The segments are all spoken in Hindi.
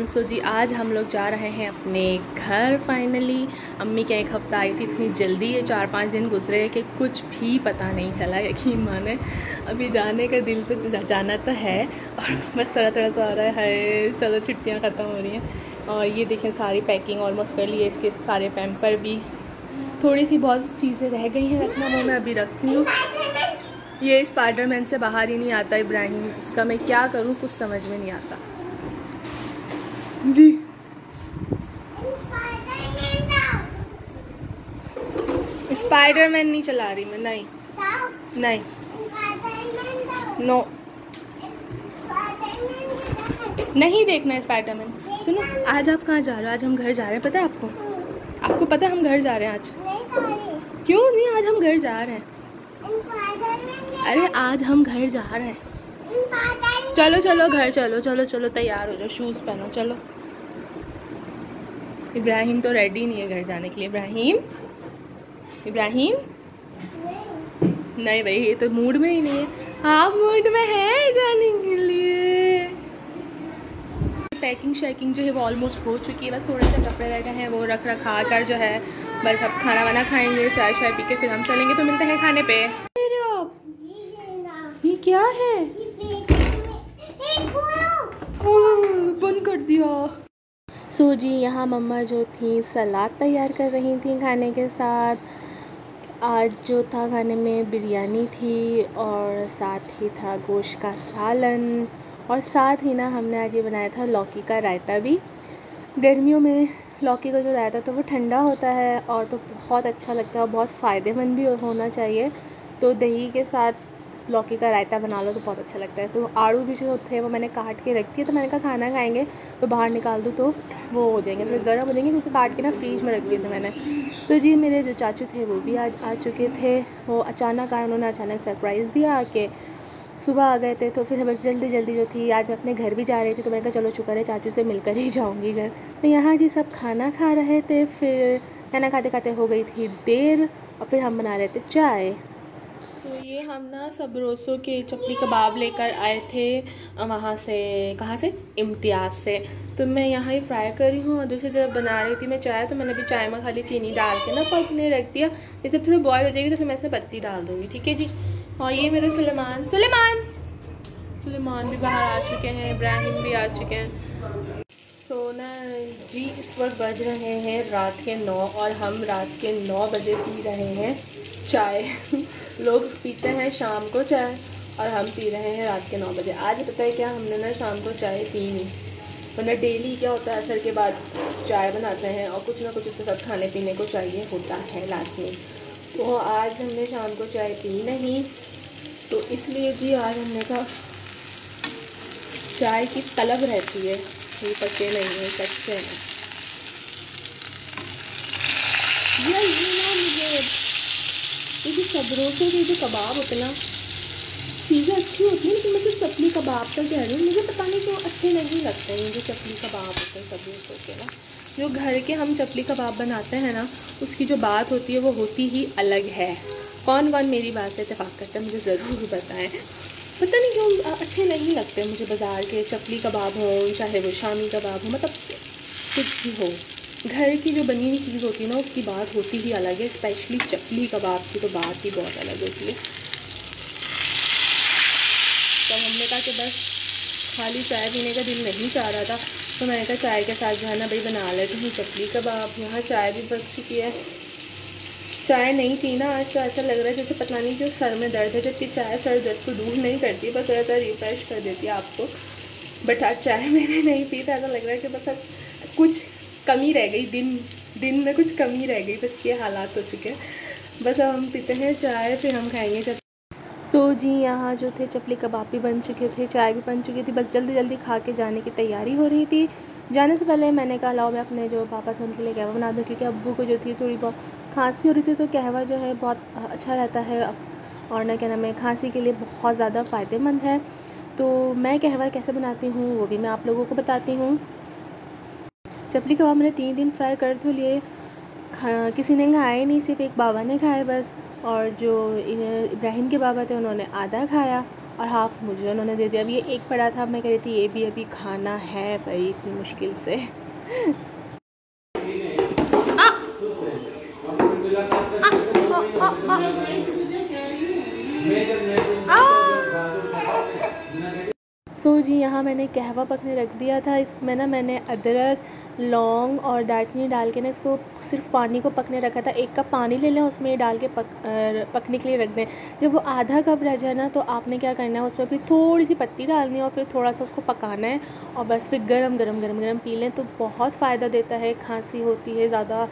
सो जी आज हम लोग जा रहे हैं अपने घर फाइनली। अम्मी क्या एक हफ़्ता आई थी, इतनी जल्दी ये 4-5 दिन गुजरे कि कुछ भी पता नहीं चला। यकीन माने अभी जाने का दिल तो जाना तो है और बस थोड़ा थोड़ा सा आ रहा है चलो छुट्टियां ख़त्म हो रही हैं। और ये देखें सारी पैकिंग ऑलमोस्ट कर ली है, इसके सारे पैम्पर भी, थोड़ी सी बहुत चीज़ें रह गई हैं रखना, वो मैं अभी रखती हूँ। ये स्पाइडरमैन से बाहर ही नहीं आता इब्राहिम, इसका मैं क्या करूँ कुछ समझ में नहीं आता जी। स्पाइडरमैन नहीं चला रही मैं, नहीं नहीं नो नहीं देखना है स्पाइडरमैन। सुनो आज आप कहाँ जा रहे हो? आज हम घर जा रहे हैं, पता है आपको? आपको पता है हम घर जा रहे हैं आज? क्यों नहीं, आज हम घर जा रहे हैं। अरे आज हम घर जा रहे हैं, चलो चलो घर चलो, चलो चलो तैयार हो जाओ, शूज़ पहनो चलो। इब्राहिम तो रेडी नहीं है घर जाने के लिए। इब्राहिम इब्राहिम नहीं भाई, ये तो मूड में ही नहीं है। हाँ मूड में है जाने के लिए। पैकिंग शैकिंग जो है वो ऑलमोस्ट हो चुकी है, बस थोड़े से कपड़े रह गए हैं, वो रख रखा कर जो है बस। अब खाना वाना खाएंगे, चाय शाय पी के फिर हम चलेंगे। तो मिलते हैं खाने पे। ये क्या है? बंद कर दिया। सो जी यहाँ मम्मा जो थी सलाद तैयार कर रही थी खाने के साथ। आज जो था खाने में बिरयानी थी और साथ ही था गोश्त का सालन, और साथ ही ना हमने आज ये बनाया था लौकी का रायता भी। गर्मियों में लौकी का जो रायता तो वो ठंडा होता है और तो बहुत अच्छा लगता है और बहुत फ़ायदेमंद भी होना चाहिए। तो दही के साथ लौकी का रायता बना लो तो बहुत अच्छा लगता है। तो आड़ू भी जो थे वो मैंने काट के रख दिए, तो मैंने कहा खाना खाएंगे तो बाहर निकाल दूँ तो वो हो जाएंगे, थोड़े गर्म हो जाएंगे, क्योंकि काट के ना फ्रीज में रख दिए थे मैंने। तो जी मेरे जो चाचू थे वो भी आज आ चुके थे। वो अचानक आए, उन्होंने अचानक सरप्राइज़ दिया आके, सुबह आ गए थे। तो फिर बस जल्दी जल्दी जो थी, आज मैं अपने घर भी जा रही थी तो मैंने कहा चलो शुक्र है चाचू से मिलकर ही जाऊंगी घर। तो यहाँ जी सब खाना खा रहे थे, फिर खाना खाते खाते हो गई थी देर और फिर हम बना रहे थे चाय। तो ये हम ना सबरोसों के चपली कबाब लेकर आए थे वहाँ से, कहाँ से? इम्तियाज़ से। तो मैं यहाँ ही फ्राई कर रही हूँ और दूसरी तरफ बना रही थी मैं चाय। तो मैंने अभी चाय में खाली चीनी डाल के ना पकने रख दिया। ये जब थोड़ी बॉयल हो जाएगी तो फिर मैं इसमें पत्ती डाल दूँगी, ठीक है जी। और ये मेरे सुलेमान भी बाहर आ चुके हैं, इब्राहिम भी आ चुके हैं। तो ना जी इस वक्त बज रहे हैं रात के 9 और हम रात के 9 बजे पी रहे हैं चाय। लोग पीते हैं शाम को चाय और हम पी रहे हैं रात के 9 बजे। आज पता है क्या, हमने ना शाम को चाय पी नहीं, वरना डेली क्या होता है असर के बाद चाय बनाते हैं और कुछ ना कुछ उसके साथ खाने पीने को चाहिए होता है लास्ट में। तो आज हमने शाम को चाय पी नहीं, तो इसलिए जी आज हमने कहा चाय की तलब रहती है, ये पके नहीं है, कच्चे हैं। ये ना मुझे ये सबरोसों के जो कबाब होते ना, चीज़ें अच्छी होती हैं लेकिन मैं सिर्फ चपली कबाब का कह रही हूँ, मुझे पता नहीं क्यों अच्छे नहीं लगते हैं जो चपली कबाब होते हैं सबरोसों के ना। जो घर के हम चपली कबाब बनाते हैं ना, उसकी जो बात होती है वो होती ही अलग है। कौन कौन मेरी बात से इत्तेफाक करता है मुझे ज़रूर बताएं। पता नहीं क्यों अच्छे नहीं लगते मुझे बाज़ार के चपली कबाब हो, चाहे वो शामी कबाब हो, मतलब कुछ भी हो, घर की जो बनी हुई चीज़ होती है ना उसकी बात होती ही अलग है। स्पेशली चपली कबाब की तो बात ही बहुत अलग होती है। तो हमने कहा कि बस खाली चाय पीने का दिल नहीं चाह रहा था, तो मैंने कहा चाय के साथ जो है ना भाई बना लेते हैं चपली कबाब। यहाँ चाय भी बच चुकी है। चाय नहीं पी ना आज तो ऐसा लग रहा है जैसे पता नहीं क्यों सर में दर्द है, जबकि चाय सर दर्द को दूर नहीं करती, बस थोड़ा सा रिफ्रेश कर देती है आपको। बट आज चाय मैंने नहीं पी, तो ऐसा लग रहा है कि बस अब कुछ कमी रह गई, दिन में कुछ कमी रह गई, बस ये हालात हो चुके हैं। बस अब हम पीते हैं चाय, फिर हम खाएंगे जब। सो जी यहाँ जो थे चपली कबाब भी बन चुके थे, चाय भी बन चुकी थी, बस जल्दी जल्दी खा के जाने की तैयारी हो रही थी। जाने से पहले मैंने कहा लाओ मैं अपने जो पापा थे उनके लिए कहवा बना दूँ, क्योंकि अब्बू को जो थी थोड़ी बहुत खांसी हो रही थी, तो कहवा जो है बहुत अच्छा रहता है और ना क्या नाम है खांसी के लिए बहुत ज़्यादा फ़ायदेमंद है। तो मैं कहवा कैसे बनाती हूँ वो भी मैं आप लोगों को बताती हूँ। चपली कबाब मैंने 3 दिन फ्राई कर तो लिए, किसी ने खाए नहीं, सिर्फ एक बाबा ने खाए बस, और जो इब्राहिम के बाबा थे उन्होंने आधा खाया और हाफ़ मुझे उन्होंने दे दिया। अब ये एक पड़ा था, मैं कह रही थी ये भी अभी खाना है भाई इतनी मुश्किल से। सो जी यहाँ मैंने कहवा पकने रख दिया था। इसमें ना मैंने अदरक, लौंग और दालचीनी डाल के ना इसको सिर्फ पानी को पकने रखा था। 1 कप पानी ले लें, उसमें ये डाल के पकने के लिए रख दें। जब वो आधा कप रह जाए ना तो आपने क्या करना है, उसमें फिर थोड़ी सी पत्ती डालनी है और फिर थोड़ा सा उसको पकाना है और बस फिर गरम गरम गरम गरम पी लें तो बहुत फ़ायदा देता है। खांसी होती है ज़्यादा,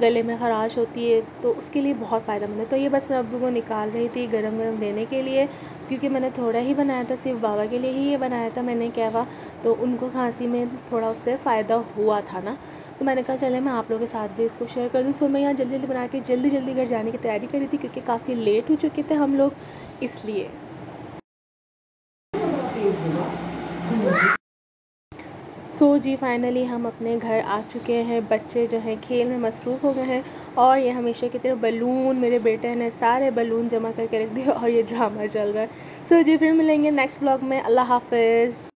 गले में ख़राश होती है तो उसके लिए बहुत फ़ायदेमंद है। तो ये बस मैं अब्बू को निकाल रही थी गरम गरम देने के लिए, क्योंकि मैंने थोड़ा ही बनाया था, सिर्फ बाबा के लिए ही ये बनाया था मैंने कहवा, तो उनको खांसी में थोड़ा उससे फ़ायदा हुआ था ना, तो मैंने कहा चले मैं आप लोगों के साथ भी इसको शेयर कर दूँ। सो मैं यहाँ जल्दी जल्दी बना के जल्दी जल्दी घर जाने की तैयारी कर रही थी, क्योंकि काफ़ी लेट हो चुके थे हम लोग, इसलिए। सो जी फाइनली हम अपने घर आ चुके हैं। बच्चे जो हैं खेल में मसरूफ़ हो गए हैं और ये हमेशा की तरह बलून, मेरे बेटे ने सारे बलून जमा करके रख दिए और ये ड्रामा चल रहा है। सो जी फिर मिलेंगे नेक्स्ट ब्लॉग में। अल्लाह हाफ़िज़।